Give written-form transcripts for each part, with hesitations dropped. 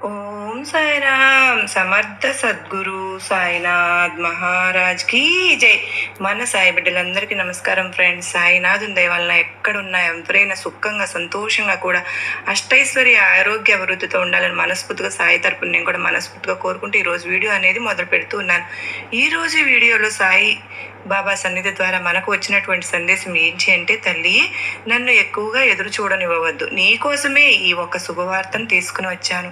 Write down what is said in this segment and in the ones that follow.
ఓం సాయిరామ్ సమర్థ సద్గురు సాయినాథ్ మహారాజ్ కీ జై. మన సాయి బిడ్డలందరికీ నమస్కారం ఫ్రెండ్స్. సాయినాథుని దయ వలన ఎక్కడున్నా ఎవరైనా సుఖంగా సంతోషంగా కూడా అష్టైశ్వర్య ఆరోగ్య అభివృద్ధితో ఉండాలని మనస్ఫూర్తిగా సాయి తరపున నేను కూడా మనస్ఫూర్తిగా కోరుకుంటూ ఈరోజు వీడియో అనేది మొదలు పెడుతూ ఉన్నాను. ఈరోజు వీడియోలో సాయి బాబా సన్నిధి ద్వారా మనకు వచ్చినటువంటి సందేశం ఏంటి అంటే, తల్లి నన్ను ఎక్కువగా ఎదురు చూడనివ్వవద్దు, నీకోసమే ఈ ఒక్క శుభవార్తను తీసుకుని వచ్చాను.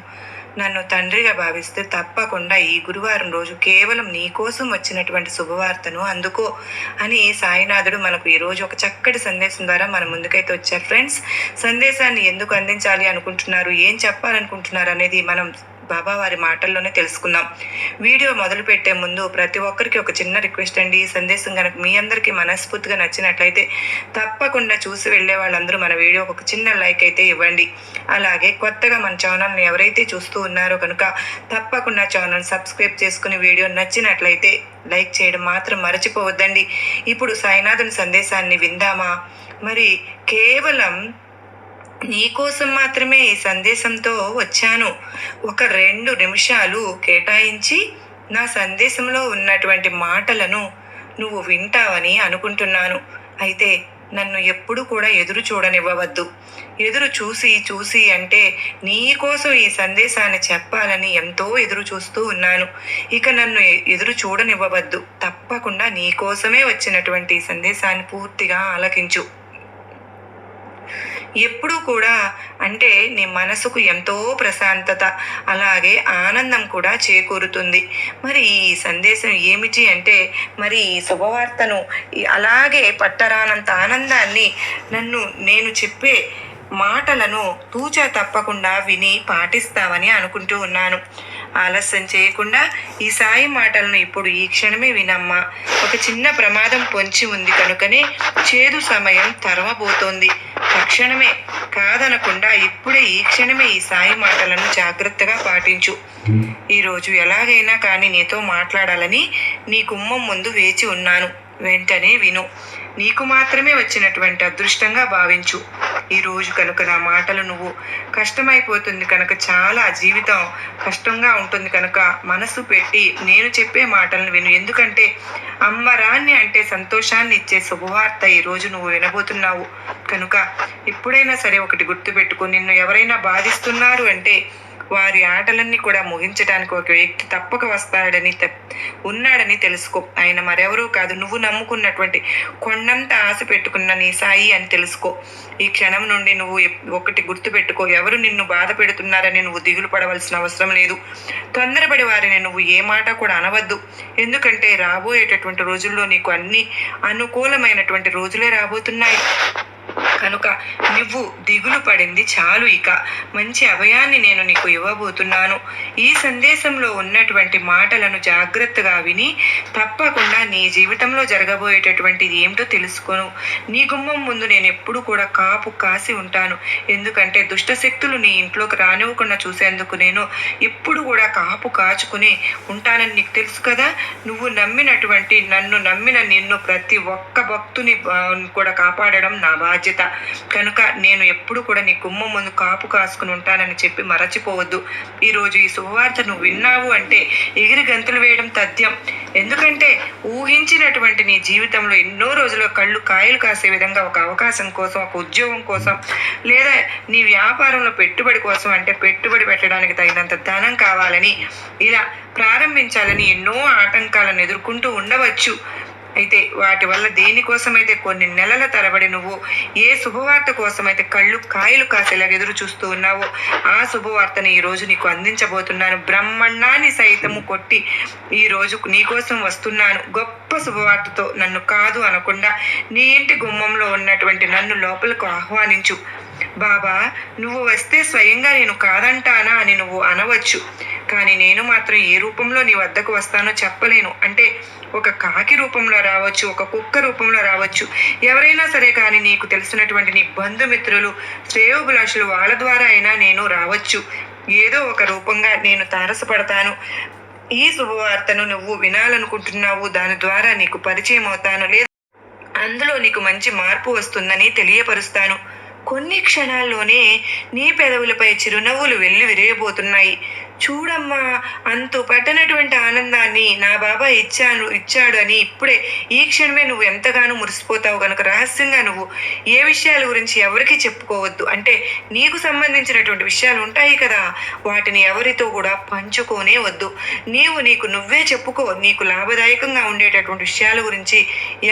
నన్ను తండ్రిగా భావిస్తే తప్పకుండా ఈ గురువారం రోజు కేవలం నీకోసం వచ్చినటువంటి శుభవార్తను అందుకో అని సాయినాథుడు మనకు ఈరోజు ఒక చక్కటి సందేశం ద్వారా మన ముందుకైతే వచ్చారు. ఫ్రెండ్స్, సందేశాన్ని ఎందుకు అందించాలి అనుకుంటున్నారు, ఏం చెప్పాలనుకుంటున్నారు అనేది మనం బాబా వారి మాటల్లోనే తెలుసుకుందాం. వీడియో మొదలు పెట్టే ముందు ప్రతి ఒక్కరికి ఒక చిన్న రిక్వెస్ట్ అండి. ఈ సందేశం కనుక మీ అందరికీ మనస్ఫూర్తిగా నచ్చినట్లయితే తప్పకుండా చూసి వెళ్ళే వాళ్ళందరూ మన వీడియోకి ఒక చిన్న లైక్ అయితే ఇవ్వండి. అలాగే కొత్తగా మన ఛానల్ని ఎవరైతే చూస్తూ ఉన్నారో కనుక తప్పకుండా ఛానల్ సబ్స్క్రైబ్ చేసుకుని వీడియో నచ్చినట్లయితే లైక్ చేయడం మాత్రం మర్చిపోవద్దండి. ఇప్పుడు సాయినాథుని సందేశాన్ని విందామా? మరి కేవలం నీకోసం మాత్రమే ఈ సందేశంతో వచ్చాను. ఒక 2 నిమిషాలు కేటాయించి నా సందేశంలో ఉన్నటువంటి మాటలను నువ్వు వింటావని అనుకుంటున్నాను. అయితే నన్ను ఎప్పుడు కూడా ఎదురు చూడనివ్వవద్దు. ఎదురు చూసి అంటే నీకోసం ఈ సందేశాన్ని చెప్పాలని ఎంతో ఎదురు చూస్తూ ఉన్నాను. ఇక నన్ను ఎదురు చూడనివ్వవద్దు. తప్పకుండా నీకోసమే వచ్చినటువంటి ఈ సందేశాన్ని పూర్తిగా ఆలకించు. ఎప్పుడూ కూడా అంటే నీ మనసుకు ఎంతో ప్రశాంతత, అలాగే ఆనందం కూడా చేకూరుతుంది. మరి ఈ సందేశం ఏమిటి అంటే, మరి ఈ శుభవార్తను అలాగే పట్టరానంత ఆనందాన్ని నేను చెప్పే మాటలను తూచా తప్పకుండా విని పాటిస్తావని అనుకుంటూ ఉన్నాను. ఆలస్యం చేయకుండా ఈ సాయి మాటలను ఇప్పుడు ఈ క్షణమే వినమ్మా. ఒక చిన్న ప్రమాదం పొంచి ఉంది కనుకనే చేదు సమయం తరవబోతోంది. తక్షణమే కాదనకుండా ఇప్పుడే ఈ క్షణమే ఈ సాయి మాటలను జాగ్రత్తగా పాటించు. ఈరోజు ఎలాగైనా కానీ నీతో మాట్లాడాలని నీ గుమ్మం ముందు వేచి ఉన్నాను. వెంటనే విను. నీకు మాత్రమే వచ్చినటువంటి అదృష్టంగా భావించు. ఈరోజు కనుక నా మాటలు నువ్వు కష్టమైపోతుంది కనుక, చాలా జీవితం కష్టంగా ఉంటుంది కనుక మనసు పెట్టి నేను చెప్పే మాటలను విను. ఎందుకంటే అమ్మరాన్ని అంటే సంతోషాన్ని ఇచ్చే శుభవార్త ఈరోజు నువ్వు వినబోతున్నావు కనుక ఎప్పుడైనా సరే ఒకటి గుర్తుపెట్టుకో. నిన్ను ఎవరైనా బాధిస్తున్నారు అంటే వారి ఆటలన్నీ కూడా ముగించడానికి ఒక వ్యక్తి తప్పక ఉన్నాడని తెలుసుకో. ఆయన మరెవరూ కాదు, నువ్వు నమ్ముకున్నటువంటి కొండంత ఆశ పెట్టుకున్న నీ సాయి అని తెలుసుకో. ఈ క్షణం నుండి నువ్వు ఒకటి గుర్తుపెట్టుకో. ఎవరు నిన్ను బాధ పెడుతున్నారని నువ్వు దిగులు పడవలసిన అవసరం లేదు. తొందరపడి వారిని నువ్వు ఏ మాట కూడా అనవద్దు. ఎందుకంటే రాబోయేటటువంటి రోజుల్లో నీకు అన్ని అనుకూలమైనటువంటి రోజులే రాబోతున్నాయి కనుక నువ్వు దిగులు పడింది చాలు. ఇక మంచి అభయాన్ని నేను నీకు ఇవ్వబోతున్నాను. ఈ సందేశంలో ఉన్నటువంటి మాటలను జాగ్రత్తగా విని తప్పకుండా నీ జీవితంలో జరగబోయేటటువంటిది ఏమిటో తెలుసుకోను. నీ గుమ్మం ముందు నేను ఎప్పుడు కూడా కాపు కాసి ఉంటాను. ఎందుకంటే దుష్ట శక్తులు నీ ఇంట్లోకి రానివ్వకుండా చూసేందుకు నేను ఎప్పుడు కూడా కాపు కాచుకుని ఉంటానని నీకు తెలుసు కదా. నువ్వు నన్ను నమ్మిన నిన్ను ప్రతి ఒక్క భక్తుని కూడా కాపాడడం నా బాధ్యత కనుక నేను ఎప్పుడు కూడా నీ గుమ్మం ముందు కాపు కాసుకుని ఉంటానని చెప్పి మరచిపోవద్దు. ఈరోజు ఈ శుభవార్త నువ్వు విన్నావు అంటే ఎగిరి గంతులు వేయడం తథ్యం. ఎందుకంటే ఊహించినటువంటి నీ జీవితంలో ఎన్నో రోజులు కళ్ళు కాయలు కాసే విధంగా ఒక అవకాశం కోసం, ఒక ఉద్యోగం కోసం, లేదా నీ వ్యాపారంలో పెట్టుబడి కోసం, అంటే పెట్టుబడి పెట్టడానికి తగినంత ధనం కావాలని, ఇలా ప్రారంభించాలని ఎన్నో ఆటంకాలను ఎదుర్కొంటూ ఉండవచ్చు. అయితే వాటి వల్ల దేనికోసమైతే కొన్ని నెలల తరబడి నువ్వు ఏ శుభవార్త కోసమైతే కళ్ళు కాయలు కాసేలాగా ఎదురు చూస్తూ ఉన్నావో ఆ శుభవార్తని ఈరోజు నీకు అందించబోతున్నాను. బ్రహ్మాండాన్ని సైతము కొట్టి ఈరోజు నీకోసం వస్తున్నాను గొప్ప శుభవార్తతో. నన్ను కాదు అనకుండా నీ ఇంటి గుమ్మంలో ఉన్నటువంటి నన్ను లోపలకు ఆహ్వానించు. బాబా, నువ్వు వస్తే స్వయంగా నేను కాదంటానా అని నువ్వు అనవచ్చు, కానీ నేను మాత్రం ఏ రూపంలో నీ వద్దకు వస్తానో చెప్పలేను. అంటే ఒక కాకి రూపంలో రావచ్చు, ఒక కుక్క రూపంలో రావచ్చు, ఎవరైనా సరే. కానీ నీకు తెలిసినటువంటి నీ బంధుమిత్రులు, శ్రేయోభిలాషులు, వాళ్ళ ద్వారా అయినా నేను రావచ్చు. ఏదో ఒక రూపంగా నేను తారసపడతాను. ఈ శుభవార్తను నువ్వు వినాలనుకుంటున్నావు, దాని ద్వారా నీకు పరిచయం అవుతాను, లేదా అందులో నీకు మంచి మార్పు వస్తుందని తెలియపరుస్తాను. కొన్ని క్షణాల్లోనే నీ పెదవులపై చిరునవ్వులు విరియబోతున్నాయి. చూడమ్మా, అంతు పట్టనటువంటి ఆనందాన్ని నా బాబా ఇచ్చాడు అని ఇప్పుడే ఈ క్షణమే నువ్వు ఎంతగానో మురిసిపోతావు గనుక రహస్యంగా నువ్వు ఏ విషయాల గురించి ఎవరికీ చెప్పుకోవద్దు. అంటే నీకు సంబంధించినటువంటి విషయాలు ఉంటాయి కదా, వాటిని ఎవరితో కూడా పంచుకోనే వద్దు. నీకు నువ్వే చెప్పుకో. నీకు లాభదాయకంగా ఉండేటటువంటి విషయాల గురించి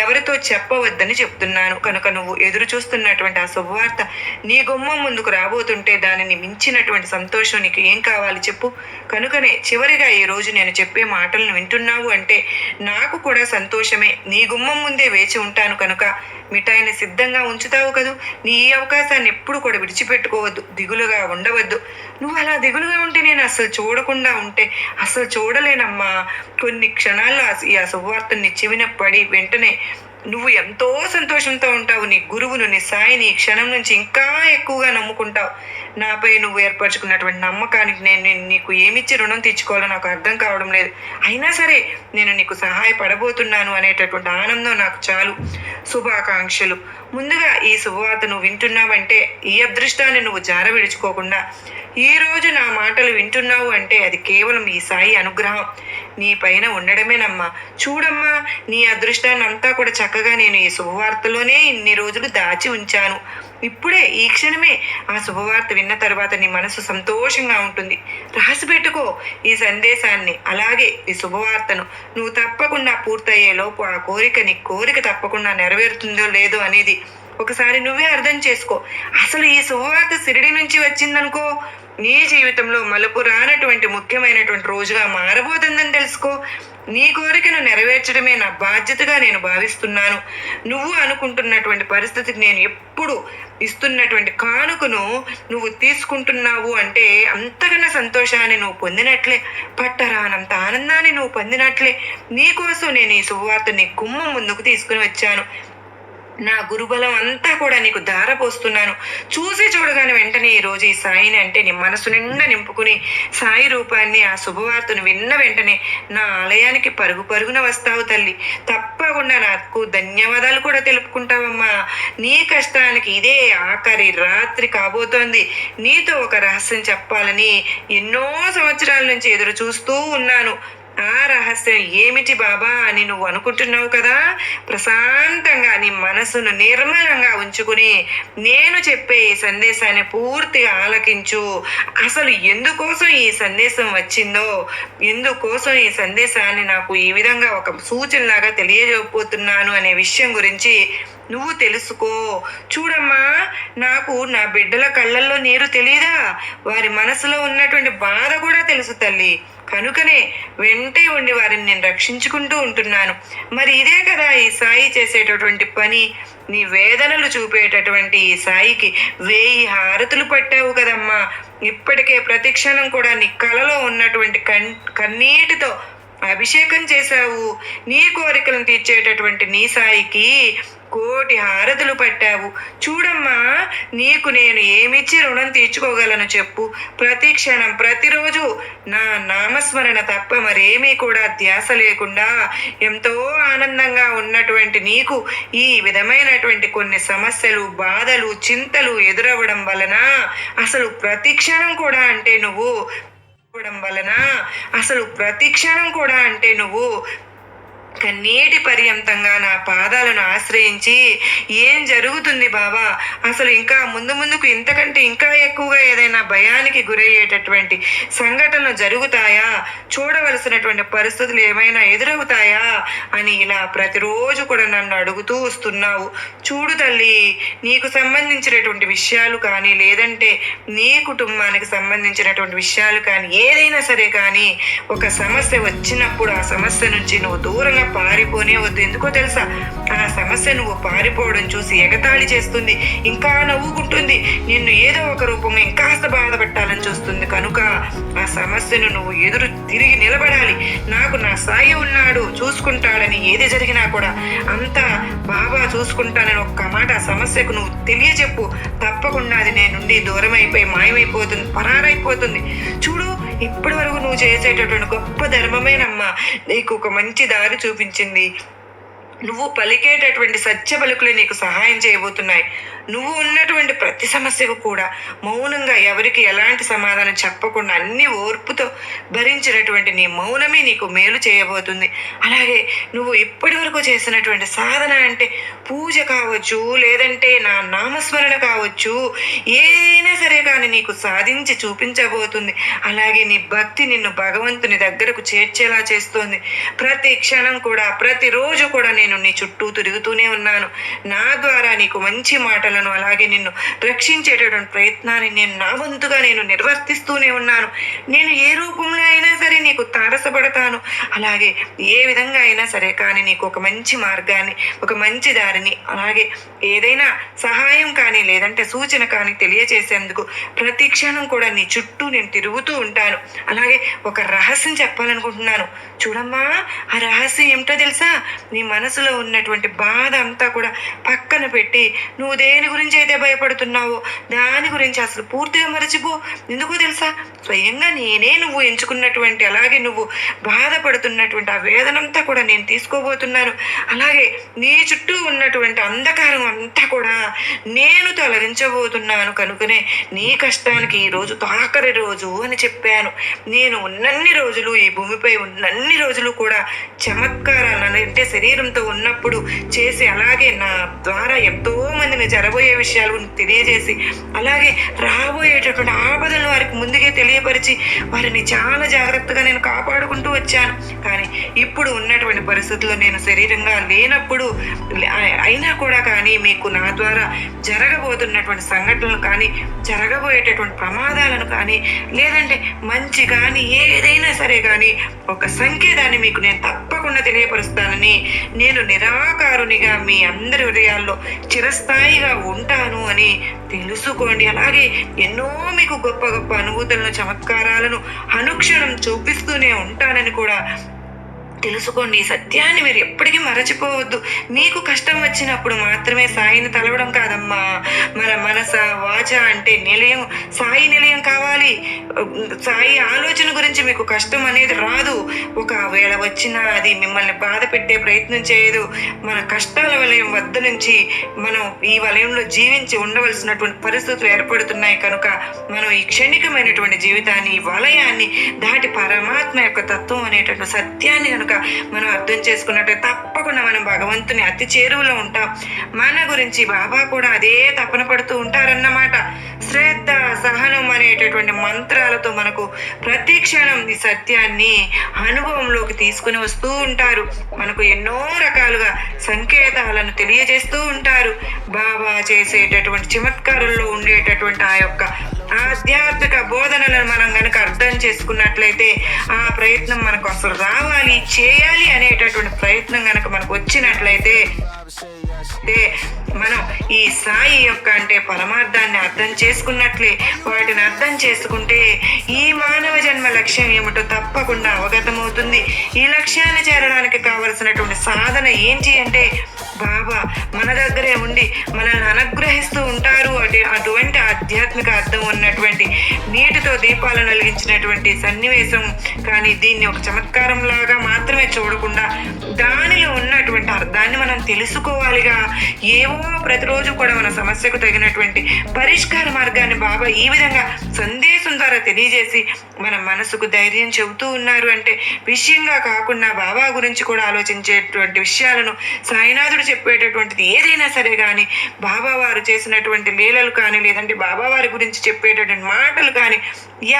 ఎవరితో చెప్పవద్దని చెప్తున్నాను. కనుక నువ్వు ఎదురు చూస్తున్నటువంటి ఆ శుభవార్త నీ గుమ్మం ముందుకు రాబోతుంటే దానిని మించినటువంటి సంతోషం నీకు ఏం కావాలి చెప్పు. కనుకనే చివరిగా ఈ రోజు నేను చెప్పే మాటలను వింటున్నావు అంటే నాకు కూడా సంతోషమే. నీ గుమ్మం ముందే వేచి ఉంటాను కనుక మిఠాయిని సిద్ధంగా ఉంచుతావు కదూ. నీ ఈ అవకాశాన్ని ఎప్పుడు కూడా విడిచిపెట్టుకోవద్దు. దిగులుగా ఉండవద్దు. నువ్వు అలా దిగులుగా ఉంటే నేను అసలు చూడకుండా ఉంటే అసలు చూడలేనమ్మా. కొన్ని క్షణాల్లో ఈ శుభవార్తని చెవిన పడి వెంటనే నువ్వు ఎంతో సంతోషంతో ఉంటావు. నీ గురువును, నీ సాయిని ఈ క్షణం నుంచి ఇంకా ఎక్కువగా నమ్ముకుంటావు. నాపై నువ్వు ఏర్పరచుకున్నటువంటి నమ్మకానికి నేను నీకు ఏమిచ్చి రుణం తీర్చుకోవాలో నాకు అర్థం కావడం లేదు. అయినా సరే నేను నీకు సహాయపడబోతున్నాను అనేటటువంటి ఆనందం నాకు చాలు. శుభాకాంక్షలు. ముందుగా ఈ శుభవార్త నువ్వు వింటున్నావంటే ఈ అదృష్టాన్ని నువ్వు జార విడుచుకోకుండా ఈరోజు నా మాటలు వింటున్నావు అంటే అది కేవలం ఈ సాయి అనుగ్రహం నీ పైన ఉండడమేనమ్మా. చూడమ్మా, నీ అదృష్టాన్ని అంతా కూడా చక్కగా నేను ఈ శుభవార్తలోనే ఇన్ని రోజులు దాచి ఉంచాను. ఇప్పుడే ఈ క్షణమే ఆ శుభవార్త విన్న తర్వాత నీ మనసు సంతోషంగా ఉంటుంది. రాసి పెట్టుకో ఈ సందేశాన్ని, అలాగే ఈ శుభవార్తను. నువ్వు తప్పకుండా పూర్తయ్యేలోపు ఆ నీ కోరిక తప్పకుండా నెరవేరుతుందో లేదో అనేది ఒకసారి నువ్వే అర్థం చేసుకో. అసలు ఈ శుభవార్త షిరిడి నుంచి వచ్చిందనుకో, నీ జీవితంలో మలుపు రానటువంటి ముఖ్యమైనటువంటి రోజుగా మారబోతుందని తెలుసుకో. నీ కోరికను నెరవేర్చడమే నా బాధ్యతగా నేను భావిస్తున్నాను. నువ్వు అనుకుంటున్నటువంటి పరిస్థితికి నేను ఎప్పుడు ఇస్తున్నటువంటి కానుకను నువ్వు తీసుకుంటున్నావు అంటే అంతకన్నా సంతోషాన్ని నువ్వు పొందినట్లే, పట్టరానంత ఆనందాన్ని నువ్వు పొందినట్లే. నీకోసం నేను ఈ శుభవార్త నీ గుమ్మం ముందుకు తీసుకుని వచ్చాను. నా గురుబలం అంతా కూడా నీకు ధారపోస్తున్నాను. చూసి చూడగానే వెంటనే ఈరోజు ఈ సాయిని అంటే నీ మనసు నిండా నింపుకుని సాయి రూపాన్ని, ఆ శుభవార్తను విన్న వెంటనే నా ఆలయానికి పరుగు పరుగున వస్తావు తల్లి. తప్పకుండా నాకు ధన్యవాదాలు కూడా తెలుపుకుంటావమ్మా. నీ కష్టానికి ఇదే ఆఖరి రాత్రి కాబోతోంది. నీతో ఒక రహస్యం చెప్పాలని ఎన్నో సంవత్సరాల నుంచి ఎదురు చూస్తూ ఉన్నాను. ఆ రహస్యం ఏమిటి బాబా అని నువ్వు అనుకుంటున్నావు కదా. ప్రశాంతంగా నీ మనసును నిర్మలంగా ఉంచుకుని నేను చెప్పే ఈ సందేశాన్ని పూర్తిగా ఆలకించు. అసలు ఎందుకోసం ఈ సందేశం వచ్చిందో, ఎందుకోసం ఈ సందేశాన్ని నాకు ఈ విధంగా ఒక సూచనలాగా తెలియజేయబోతున్నాను అనే విషయం గురించి నువ్వు తెలుసుకో. చూడమ్మా, నాకు నా బిడ్డల కళ్ళల్లో నీరు తెలియదా, వారి మనసులో ఉన్నటువంటి బాధ కూడా తెలుసు తల్లి. కనుకనే వెంటే ఉండి వారిని నేను రక్షించుకుంటూ ఉంటున్నాను. మరి ఇదే కదా ఈ సాయి చేసేటటువంటి పని. నీ వేదనలు చూపేటటువంటి ఈ సాయికి 1000 హారతులు పట్టావు కదమ్మా. ఇప్పటికే ప్రతిక్షణం కూడా నీ కలలో ఉన్నటువంటి కన్నీటితో అభిషేకం చేశావు. నీ కోరికలను తీర్చేటటువంటి నీ సాయికి 1,000,000 హారతులు పట్టావు. చూడమ్మా, నీకు నేను ఏమిచ్చి రుణం తీర్చుకోగలను చెప్పు. ప్రతి క్షణం ప్రతిరోజు నా నామస్మరణ తప్ప మరేమీ కూడా ధ్యాస లేకుండా ఎంతో ఆనందంగా ఉన్నటువంటి నీకు ఈ విధమైనటువంటి కొన్ని సమస్యలు, బాధలు, చింతలు ఎదురవ్వడం వలన అసలు ప్రతి క్షణం కూడా అంటే నువ్వు కన్నీటి పర్యంతంగా నా పాదాలను ఆశ్రయించి ఏం జరుగుతుంది బాబా, అసలు ఇంకా ముందుకు ఇంతకంటే ఇంకా ఎక్కువగా ఏదైనా భయానికి గురయ్యేటటువంటి సంఘటనలు జరుగుతాయా, చూడవలసినటువంటి పరిస్థితులు ఏమైనా ఎదురవుతాయా అని ఇలా ప్రతిరోజు కూడా నన్ను అడుగుతూ వస్తున్నావు. చూడు తల్లి, నీకు సంబంధించినటువంటి విషయాలు కానీ లేదంటే నీ కుటుంబానికి సంబంధించినటువంటి విషయాలు కానీ ఏదైనా సరే కానీ ఒక సమస్య వచ్చినప్పుడు ఆ సమస్య నుంచి నువ్వు దూరంగా పారిపోనే వద్దు. ఎందుకో తెలుసా, ఆ సమస్య నువ్వు పారిపోవడం చూసి ఎగతాళి చేస్తుంది, ఇంకా నవ్వుకుంటుంది, నిన్ను ఏదో ఒక రూపంగా ఇంకాస్త బాధపెట్టాలని చూస్తుంది. కనుక ఆ సమస్యను నువ్వు ఎదురు తిరిగి నిలబడాలి. నాకు నా సాయి ఉన్నాడు, చూసుకుంటాడని ఏది జరిగినా కూడా అంతా బాబా చూసుకుంటానని ఒక్క మాట ఆ సమస్యకు నువ్వు తెలియజెప్పు. తప్పకుండా అది నేను నుండి దూరం అయిపోయి మాయమైపోతుంది, పరారైపోతుంది. చూడు, ఇప్పటి వరకు నువ్వు చేసేటటువంటి గొప్ప ధర్మమేనమ్మా నీకు ఒక మంచి దారి చూపించింది. నువ్వు పలికేటటువంటి సత్య పలుకులే నీకు సహాయం చేయబోతున్నాయి. నువ్వు ఉన్నటువంటి ప్రతి సమస్యకు కూడా మౌనంగా ఎవరికి ఎలాంటి సమాధానం చెప్పకుండా అన్ని ఓర్పుతో భరించినటువంటి నీ మౌనమే నీకు మేలు చేయబోతుంది. అలాగే నువ్వు ఇప్పటి వరకు చేసినటువంటి సాధన అంటే పూజ కావచ్చు, లేదంటే నా నామస్మరణ కావచ్చు, ఏదైనా సరే కానీ నీకు సాధించి చూపించబోతుంది. అలాగే నీ భక్తి నిన్ను భగవంతుని దగ్గరకు చేర్చేలా చేస్తోంది. ప్రతి క్షణం కూడా, ప్రతిరోజు కూడా నేను నీ చుట్టూ తిరుగుతూనే ఉన్నాను. నా ద్వారా నీకు మంచి మాటలను, అలాగే నిన్ను రక్షించేటటువంటి ప్రయత్నాన్ని నేను నా వంతుగా నేను నిర్వర్తిస్తూనే ఉన్నాను. నేను ఏ రూపంలో అయినా సరే నీకు తారసపడతాను. అలాగే ఏ విధంగా అయినా సరే కానీ నీకు ఒక మంచి మార్గాన్ని, ఒక మంచి దారిని, అలాగే ఏదైనా సహాయం కానీ లేదంటే సూచన కానీ తెలియజేసేందుకు ప్రతి క్షణం కూడా నీ చుట్టూ నేను తిరుగుతూ ఉంటాను. అలాగే ఒక రహస్యం చెప్పాలనుకుంటున్నాను. చూడమ్మా, ఆ రహస్యం ఏమిటో తెలుసా? నీ మనసులో ఉన్నటువంటి బాధ అంతా కూడా పక్కన పెట్టి నువ్వు దేని గురించి అయితే భయపడుతున్నావో దాని గురించి అసలు పూర్తిగా మరచిపో. ఎందుకో తెలుసా? స్వయంగా నేనే నువ్వు ఎంచుకున్నటువంటి, అలాగే నువ్వు బాధపడుతున్నటువంటి ఆ వేదనంతా కూడా నేను తీసుకోబోతున్నాను. అలాగే నీ చుట్టూ ఉన్నటువంటి అంధకారం అంతా కూడా నేను తొలగించబోతున్నాను. కనుకనే నీ కష్టానికి ఈరోజు ఆఖరి రోజు అని చెప్పాను. నేను ఉన్నన్ని రోజులు, ఈ భూమిపై ఉన్నన్ని రోజులు కూడా చమత్కారాలను అంటే శరీరంతో ఉన్నప్పుడు చేసి, అలాగే నా ద్వారా ఎంతో మందిని జరబోయే విషయాలు తెలియజేసి, అలాగే రాబోయేటటువంటి ఆపదలను వారికి ముందుగా తెలియపరిచి వారిని చాలా జాగ్రత్తగా నేను కాపాడుకుంటూ వచ్చాను. కానీ ఇప్పుడు ఉన్నటువంటి పరిస్థితుల్లో నేను శరీరంగా లేనప్పుడు అయినా కూడా కానీ మీకు నా ద్వారా జరగబోతున్నటువంటి సంఘటనలు కానీ, జరగబోయేటటువంటి ప్రమాదాలను కానీ, లేదంటే మంచి కానీ ఏదైనా సరే కానీ ఒక సంకేతాన్ని మీకు నేను తప్పకుండా తెలియపరుస్తానని, నేను నిరాకారునిగా మీ అందరి హృదయాల్లో చిరస్థాయిగా ఉంటాను అని తెలుసుకోండి. అలాగే ఎన్నో మీకు గొప్ప గొప్ప అనుభూతులను, చమత్కారాలను అనుక్షణం చూపిస్తూనే ఉంటానని కూడా తెలుసుకోండి. ఈ సత్యాన్ని మీరు ఎప్పటికీ మరచిపోవద్దు. మీకు కష్టం వచ్చినప్పుడు మాత్రమే సాయిని తలవడం కాదమ్మా. మన మనస వాచ అంటే నిలయం, సాయి నిలయం కావాలి. సాయి ఆలోచన గురించి మీకు కష్టం అనేది రాదు. ఒకవేళ వచ్చినా అది మిమ్మల్ని బాధ పెట్టే ప్రయత్నం చేయదు. మన కష్టాల వలయం వద్ద నుంచి మనం ఈ వలయంలో జీవించి ఉండవలసినటువంటి పరిస్థితులు ఏర్పడుతున్నాయి. కనుక మనం ఈ క్షణికమైనటువంటి జీవితాన్ని, ఈ వలయాన్ని దాటి పరమాత్మ యొక్క తత్వం అనేటటువంటి సత్యాన్ని కనుక మనం అర్థం చేసుకున్నట్టు తప్పకుండా మనం భగవంతుని అతి చేరువలో ఉంటాం. మన గురించి బాబా కూడా అదే తపన పడుతూ ఉంటారన్నమాట. శ్రద్ధ, సహనం అనేటటువంటి మంత్రాలతో మనకు ప్రతి క్షణం ఈ సత్యాన్ని అనుభవంలోకి తీసుకుని వస్తూ ఉంటారు. మనకు ఎన్నో రకాలుగా సంకేతాలను తెలియజేస్తూ ఉంటారు. బాబా చేసేటటువంటి చమత్కారంలో ఉండేటటువంటి ఆ యొక్క ఆధ్యాత్మిక బోధనలను మనం కనుక అర్థం చేసుకున్నట్లయితే ఆ ప్రయత్నం మనకు అసలు రావాలి, చేయాలి అనేటటువంటి ప్రయత్నం కనుక మనకు వచ్చినట్లయితే మనం ఈ సాయి యొక్క అంటే పరమార్థాన్ని అర్థం చేసుకున్నట్లే, వాటిని అర్థం చేసుకుంటే ఈ మానవ జన్మ లక్ష్యం ఏమిటో తప్పకుండా అవగతమవుతుంది. ఈ లక్ష్యాన్ని చేరడానికి కావలసినటువంటి సాధన ఏంటి అంటే బాబా మన దగ్గరే ఉండి మనల్ని అనుగ్రహిస్తూ ఉంటారు. అటువంటి ఆధ్యాత్మిక అర్థం ఉన్నటువంటి నీటితో దీపాలను వెలిగించినటువంటి సన్నివేశం. కానీ దీన్ని ఒక చమత్కారం లాగా మాత్రమే చూడకుండా దానిలో ఉన్నటువంటి అర్థాన్ని మనం తెలుసుకోవాలిగా. ఏవో ప్రతిరోజు కూడా మన సమస్యకు తగినటువంటి పరిష్కార మార్గాన్ని బాబా ఈ విధంగా సందేశం ద్వారా తెలియజేసి మన మనసుకు ధైర్యం చెబుతూ ఉన్నారు. అంటే విషయంగా కాకుండా బాబా గురించి కూడా ఆలోచించేటువంటి విషయాలను సాయినాథుడు చెప్పేటటువంటిది ఏదైనా సరే కానీ, బాబా వారు చేసినటువంటి లీలలు కానీ, లేదంటే బాబా వారి గురించి చెప్పేటటువంటి మాటలు కానీ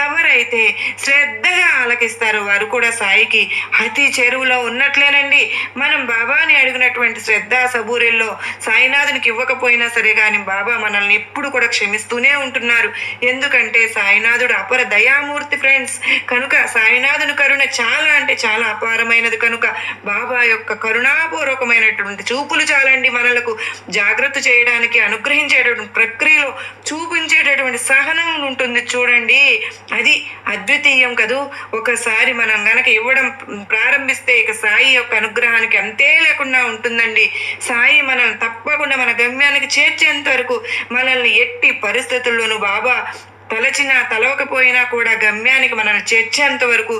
ఎవరైతే శ్రద్ధగా ఆలకిస్తారో వారు కూడా సాయికి అతి చెరువులో ఉన్నట్లేనండి. మనం బాబాని అడిగినటువంటి శ్రద్ధ సబూరిల్లో సాయినాథునికి ఇవ్వకపోయినా సరే కానీ బాబా మనల్ని ఎప్పుడు కూడా క్షమిస్తూనే ఉంటున్నారు. ఎందుకంటే సాయినాథుడు అపర దయామూర్తి ఫ్రెండ్స్. కనుక సాయినాథుని కరుణ చాలా అంటే చాలా అపారమైనది. కనుక బాబా యొక్క కరుణాపూర్వకమైనటువంటి చూపులు చాలండి మనలకు జాగ్రత్త చేయడానికి, అనుగ్రహించేటటువంటి ప్రక్రియలో చూపించేటటువంటి సహనం ఉంటుంది చూడండి. అది అద్వితీయం కదూ. ఒకసారి మనం గనక ఇవ్వడం ప్రారంభిస్తే ఇక సాయి యొక్క అనుగ్రహానికి అంతే లేకుండా ఉంటుందండి. సాయి మనల్ని తప్పకుండా మన గమ్యానికి చేర్చేంత వరకు మనల్ని ఎట్టి పరిస్థితుల్లోనూ బాబా తలచినా తలవకపోయినా కూడా గమ్యానికి మనల్ని చేర్చేంత వరకు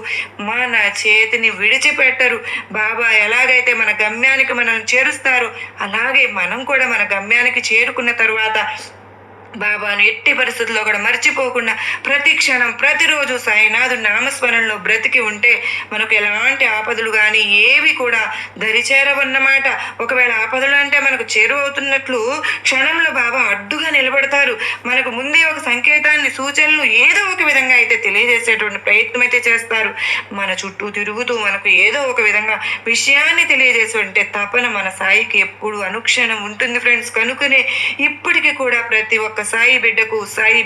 మన చేతిని విడిచిపెట్టరు. బాబా ఎలాగైతే మన గమ్యానికి మనల్ని చేరుస్తారో అలాగే మనం కూడా మన గమ్యానికి చేరుకున్న తరువాత బాబాను ఎట్టి పరిస్థితుల్లో కూడా మర్చిపోకుండా ప్రతి క్షణం ప్రతిరోజు సాయినాథు నామస్మరణలో బ్రతికి ఉంటే మనకు ఎలాంటి ఆపదలు కానీ ఏవి కూడా దరిచేరవన్నమాట. ఒకవేళ ఆపదలు అంటే మనకు చేరువవుతున్నట్లు క్షణంలో బాబా అడ్డుగా నిలబడతారు. మనకు ముందే ఒక సంకేతాన్ని సూచనలు ఏదో ఒక విధంగా అయితే తెలియజేసేటువంటి ప్రయత్నం అయితే చేస్తారు. మన చుట్టూ తిరుగుతూ మనకు ఏదో ఒక విధంగా విషయాన్ని తెలియజేసే తపన మన సాయికి ఎప్పుడు అనుక్షణం ఉంటుంది ఫ్రెండ్స్. కనుకనే ఇప్పటికీ కూడా ప్రతి ఒక్క సాయి బిడ్డకు సాయి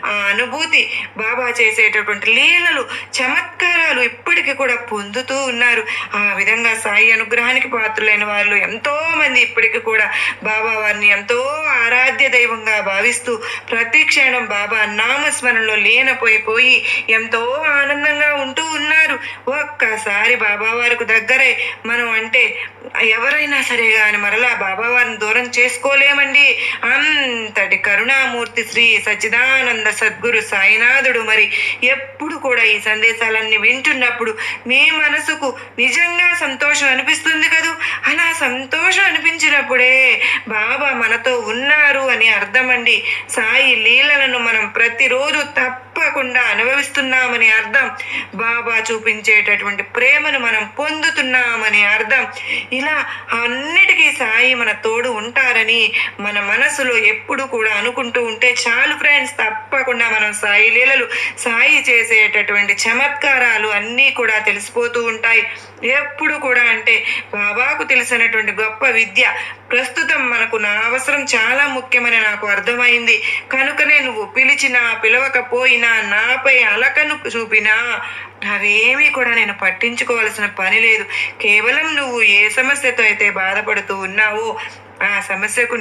ఆ అనుభూతి బాబా చేసేటటువంటి లీలలు చమత్కారాలు ఇప్పటికీ కూడా పొందుతూ ఉన్నారు. ఆ విధంగా సాయి అనుగ్రహానికి పాత్రులైన వాళ్ళు ఎంతో మంది ఇప్పటికీ కూడా బాబా వారిని ఎంతో ఆరాధ్య దైవంగా భావిస్తూ ప్రతి క్షణం బాబా నామస్మరణలో లీనపోయిపోయి ఎంతో ఆనందంగా ఉంటూ ఉన్నారు. ఒక్కసారి బాబా వారికి దగ్గరై మనం అంటే ఎవరైనా సరే కానీ మరలా బాబా వారిని దూరం చేసుకోలేమండి. అంతటి కరుణామూర్తి శ్రీ సచ్చిదానంద సద్గురు సాయినాథుడు మరి ఎప్పుడు కూడా ఈ సందేశాలన్నీ వింటున్నప్పుడు మీ మనసుకు నిజంగా సంతోషం అనిపిస్తుంది కదూ. అలా సంతోషం అనిపించినప్పుడే బాబా మనతో ఉన్నారు అని అర్థమండి. సాయి లీలలను మనం ప్రతిరోజు తప్పకుండా అనుభవిస్తున్నామని అర్థం. బాబా చూపించేటటువంటి ప్రేమను మనం పొందుతున్నామని అర్థం. ఇలా అన్నిటికీ సాయి మన తోడు ఉంటారని మన మనసులో ఎప్పుడు కూడా అనుకుంటూ ఉంటే చాలు ఫ్రెండ్స్. తప్పకుండా మనం సాయి లీలలు సాయి చేసేటటువంటి చమత్కారాలు అన్నీ కూడా తెలిసిపోతూ ఉంటాయి. ఎప్పుడు కూడా అంటే బాబాకు తెలిసినటువంటి గొప్ప విద్య ప్రస్తుతం మనకు నా అవసరం చాలా ముఖ్యమని నాకు అర్థమైంది. కనుకనే నువ్వు పిలిచినా పిలవకపోయినా నాపై అలకను చూపినా అవేమీ కూడా నేను పట్టించుకోవాల్సిన పని లేదు. కేవలం నువ్వు ఏ సమస్యతో అయితే బాధపడుతూ ఉన్నావో ఆ సమస్యకు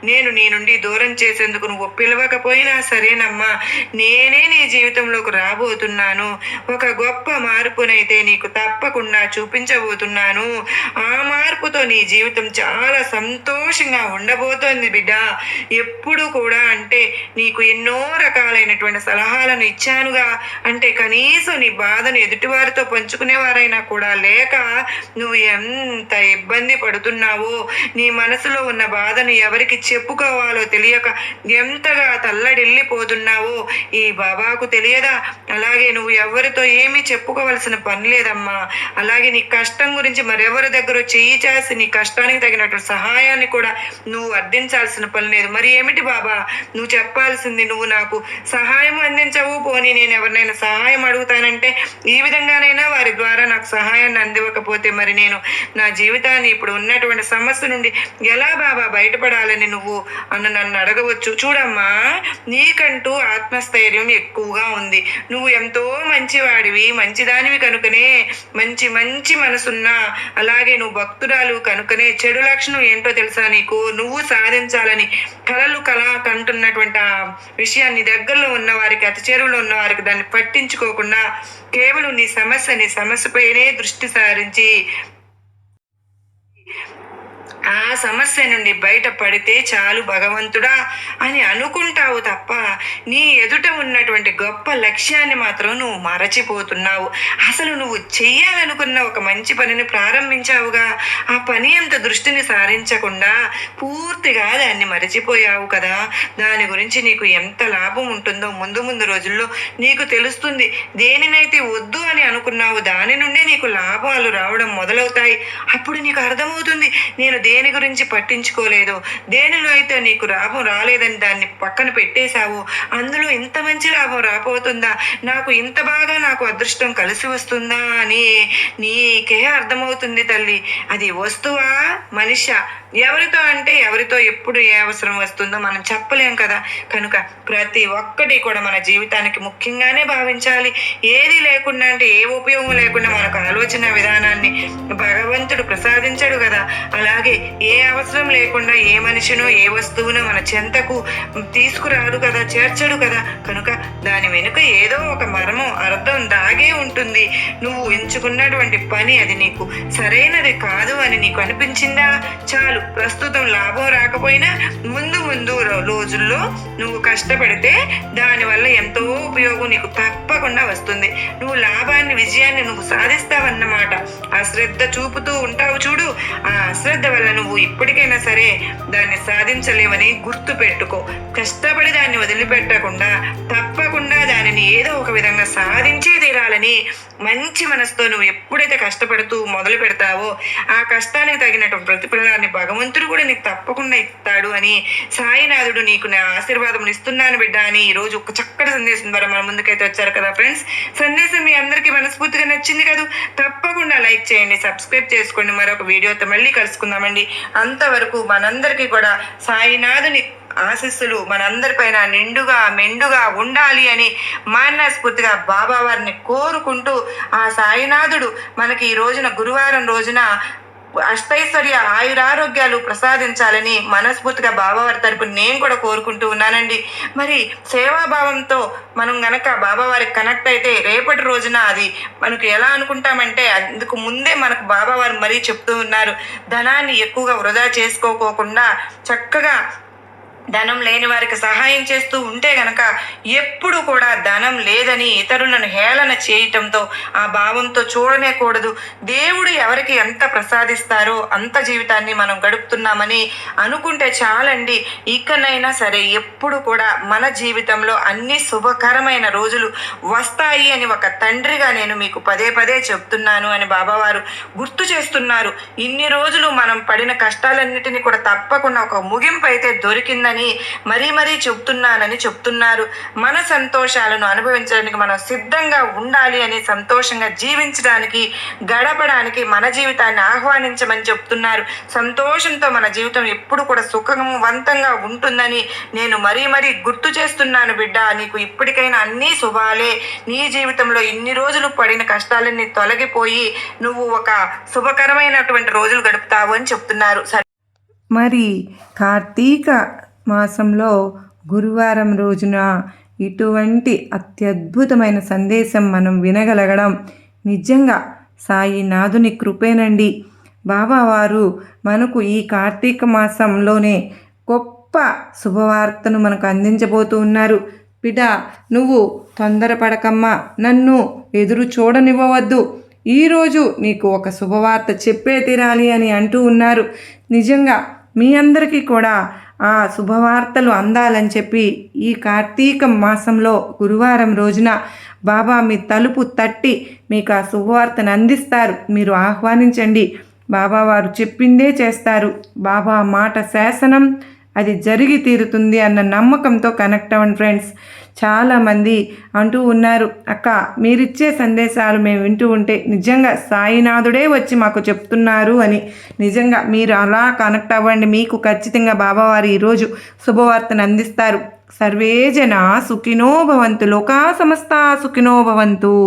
నేను నీ నుండి దూరం చేసేందుకు నువ్వు పిలవకపోయినా సరేనమ్మా, నేనే నీ జీవితంలోకి రాబోతున్నాను. ఒక గొప్ప మార్పునైతే నీకు తప్పకుండా చూపించబోతున్నాను. ఆ మార్పుతో నీ జీవితం చాలా సంతోషంగా ఉండబోతోంది బిడ్డ. ఎప్పుడు కూడా అంటే నీకు ఎన్నో రకాలైనటువంటి సలహాలను ఇచ్చానుగా. అంటే కనీసం నీ బాధను ఎదుటివారితో పంచుకునేవారైనా కూడా లేక నువ్వు ఎంత ఇబ్బంది పడుతున్నావో, నీ మనసులో ఉన్న బాధను ఎవరికి చెప్పుకోవాలో తెలియక ఎంతగా తల్లడిల్లిపోతున్నావో ఈ బాబాకు తెలియదా? అలాగే నువ్వు ఎవరితో ఏమీ చెప్పుకోవలసిన పని లేదమ్మా. అలాగే నీ కష్టం గురించి మరెవరి దగ్గర చెయ్యి చేసి నీ కష్టానికి తగినట్టు సహాయాన్ని కూడా నువ్వు అర్థించాల్సిన పని లేదు. మరి ఏమిటి బాబా నువ్వు చెప్పాల్సింది? నువ్వు నాకు సహాయం అందించవు, పోనీ నేను ఎవరినైనా సహాయం అడుగుతానంటే ఈ విధంగానైనా వారి ద్వారా నాకు సహాయాన్ని అందివ్వకపోతే మరి నేను నా జీవితాన్ని ఇప్పుడు ఉన్నటువంటి సమస్య నుండి ఎలా బాబా బయటపడాలని నువ్వు నన్ను అడగవచ్చు. చూడమ్మా, నీకంటూ ఆత్మస్థైర్యం ఎక్కువగా ఉంది. నువ్వు ఎంతో మంచివాడివి, మంచిదానివి కనుకనే మంచి మంచి మనసున్నా, అలాగే నువ్వు భక్తురాలు కనుకనే చెడు లక్షణం ఏంటో తెలుసా నీకు? నువ్వు సాధించాలని కళ కంటున్నటువంటి ఆ విషయాన్ని దగ్గరలో ఉన్న వారికి అతి చేరువలో ఉన్న వారికి దాన్ని పట్టించుకోకుండా కేవలం నీ సమస్యపైనే దృష్టి సారించి ఆ సమస్య నుండి బయటపడితే చాలు భగవంతుడా అని అనుకుంటావు తప్ప నీ ఎదుట ఉన్నటువంటి గొప్ప లక్ష్యాన్ని మాత్రం నువ్వు మరచిపోతున్నావు. అసలు నువ్వు చెయ్యాలనుకున్న ఒక మంచి పనిని ప్రారంభించావుగా, ఆ పని అంత దృష్టిని సారించకుండా పూర్తిగా దాన్ని మరచిపోయావు కదా. దాని గురించి నీకు ఎంత లాభం ఉంటుందో ముందు ముందు రోజుల్లో నీకు తెలుస్తుంది. దేనినైతే వద్దు అని అనుకున్నావు దాని నుండే నీకు లాభాలు రావడం మొదలవుతాయి. అప్పుడు నీకు అర్థమవుతుంది నేను దేని గురించి పట్టించుకోలేదు, దేనిలో అయితే నీకు లాభం రాలేదని దాన్ని పక్కన పెట్టేశావు, అందులో ఇంత మంచి లాభం రాబోతుందా, నాకు అదృష్టం కలిసి వస్తుందా అని నీకే అర్థమవుతుంది తల్లి. అది వస్తువా మనిషి ఎవరితో ఎప్పుడు ఏ అవసరం వస్తుందో మనం చెప్పలేం కదా. కనుక ప్రతి ఒక్కటి కూడా మన జీవితానికి ముఖ్యంగానే భావించాలి. ఏది లేకుండా అంటే ఏ ఉపయోగం లేకుండా మనకు ఆలోచన విధానాన్ని భగవంతుడు ప్రసాదించడు కదా. అలాగే ఏ అవసరం లేకుండా ఏ మనిషినో ఏ వస్తువునో మన చెంతకు తీసుకురాడు కదా, చేర్చడు కదా. కనుక దాని వెనుక ఏదో ఒక మర్మం, అర్థం దాగే ఉంటుంది. నువ్వు ఎంచుకున్నటువంటి పని అది నీకు సరైనది కాదు అని నీకు అనిపించిందా, చాలు. ప్రస్తుతం లాభం రాకపోయినా ముందు ముందు రోజుల్లో నువ్వు కష్టపడితే దానివల్ల ఎంతో ఉపయోగం నీకు తప్పకుండా వస్తుంది. నువ్వు లాభాన్ని, విజయాన్ని నువ్వు సాధిస్తావన్నమాట. ఆ శ్రద్ధ చూపుతూ ఉంటావు చూడు, ఆ అశ్రద్ధ వల్ల నువ్వు ఇప్పటికైనా సరే దాన్ని సాధించలేవని గుర్తు పెట్టుకో. కష్టపడి దాన్ని వదిలిపెట్టకుండా తప్పకుండా దానిని ఏదో ఒక విధంగా సాధించే తీరాలని మంచి మనసుతో నువ్వు ఎప్పుడైతే కష్టపడుతూ మొదలు పెడతావో ఆ కష్టానికి తగినటువంటి ప్రతిఫలాన్ని భగవంతుడు కూడా నీకు తప్పకుండా ఇస్తాడు అని సాయినాథుడు నీకు నా ఆశీర్వాదం ఇస్తున్నాను బిడ్డ అని ఈరోజు ఒక చక్కటి సందేశం ద్వారా మన ముందుకైతే వచ్చారు కదా ఫ్రెండ్స్. సందేశం మీ అందరికీ మనస్ఫూర్తిగా నచ్చింది కదా, తప్పకుండా లైక్ చేయండి, సబ్స్క్రైబ్ చేసుకోండి. మరొక వీడియోతో మళ్ళీ కలుసుకుందామండి. అంతవరకు మనందరికీ కూడా సాయినాథుని ఆశీస్సులు మనందరిపైన నిండుగా మెండుగా ఉండాలి అని మనస్ఫూర్తిగా బాబా వారిని కోరుకుంటూ, ఆ సాయినాథుడు మనకి ఈ రోజున గురువారం రోజున అష్టైశ్వర్య ఆయురారోగ్యాలు ప్రసాదించాలని మనస్ఫూర్తిగా బాబావారి తరపున నేను కూడా కోరుకుంటూ ఉన్నానండి. మరి సేవాభావంతో మనం గనక బాబావారికి కనెక్ట్ అయితే రేపటి రోజున అది మనకు ఎలా అనుకుంటామంటే, అందుకు ముందే మనకు బాబావారు మరీ చెప్తూ ఉన్నారు, ధనాన్ని ఎక్కువగా వృధా చేసుకోకోకుండా చక్కగా ధనం లేని వారికి సహాయం చేస్తూ ఉంటే గనక ఎప్పుడు కూడా ధనం లేదని ఇతరులను హేళన చేయటంతో ఆ భావంతో చూడనే కూడదు. దేవుడు ఎవరికి ఎంత ప్రసాదిస్తారో అంత జీవితాన్ని మనం గడుపుతున్నామని అనుకుంటే చాలండి. ఇకనైనా సరే ఎప్పుడు కూడా మన జీవితంలో అన్ని శుభకరమైన రోజులు వస్తాయి అని ఒక తండ్రిగా నేను మీకు పదే పదే చెప్తున్నాను అని బాబావారు గుర్తు చేస్తున్నారు. ఇన్ని రోజులు మనం పడిన కష్టాలన్నిటినీ కూడా తప్పకుండా ఒక ముగింపు అయితే దొరికిందని మరీ మరీ చెప్తున్నారు. మన సంతోషాలను అనుభవించడానికి మనం సిద్ధంగా ఉండాలి అని, సంతోషంగా జీవించడానికి, గడపడానికి మన జీవితాన్ని ఆహ్వానించమని చెప్తున్నారు. సంతోషంతో మన జీవితం ఎప్పుడు కూడా సుఖవంతంగా ఉంటుందని నేను మరీ మరీ గుర్తు చేస్తున్నాను బిడ్డ. నీకు ఇప్పటికైనా అన్నీ శుభాలే. నీ జీవితంలో ఇన్ని రోజులు పడిన కష్టాలన్నీ తొలగిపోయి నువ్వు ఒక శుభకరమైనటువంటి రోజులు గడుపుతావు అని చెప్తున్నారు. మరి కార్తీక మాసంలో గురువారం రోజున ఇటువంటి అత్యద్భుతమైన సందేశం మనం వినగలగడం నిజంగా సాయినాథుని కృపేనండి. బాబావారు మనకు ఈ కార్తీక మాసంలోనే గొప్ప శుభవార్తను మనకు అందించబోతూ ఉన్నారు. బిడ్డ, నువ్వు తొందరపడకమ్మా, నన్ను ఎదురు చూడనివ్వవద్దు, ఈరోజు నీకు ఒక శుభవార్త చెప్పే తీరాలి అని అంటూ ఉన్నారు. నిజంగా మీ అందరికీ కూడా ఆ శుభవార్తలు అందాలని చెప్పి ఈ కార్తీక మాసంలో గురువారం రోజున బాబా మీ తలుపు తట్టి మీకు ఆ శుభవార్తను అందిస్తారు. మీరు ఆహ్వానించండి, బాబా వారు చెప్పిందే చేస్తారు. బాబా మాట శాసనం, అది జరిగి తీరుతుంది అన్న నమ్మకంతో కనెక్ట్ అవ్వండి ఫ్రెండ్స్. చాలామంది అంటూ ఉన్నారు, అక్క మీరిచ్చే సందేశాలు మేము వింటూ ఉంటే నిజంగా సాయినాథుడే వచ్చి మాకు చెప్తున్నారు అని. నిజంగా మీరు అలా కనెక్ట్ అవ్వండి, మీకు ఖచ్చితంగా బాబావారు ఈరోజు శుభవార్తను అందిస్తారు. సర్వే జన సుఖినో భవంతు, లోకా సమస్త సుఖినో భవంతు.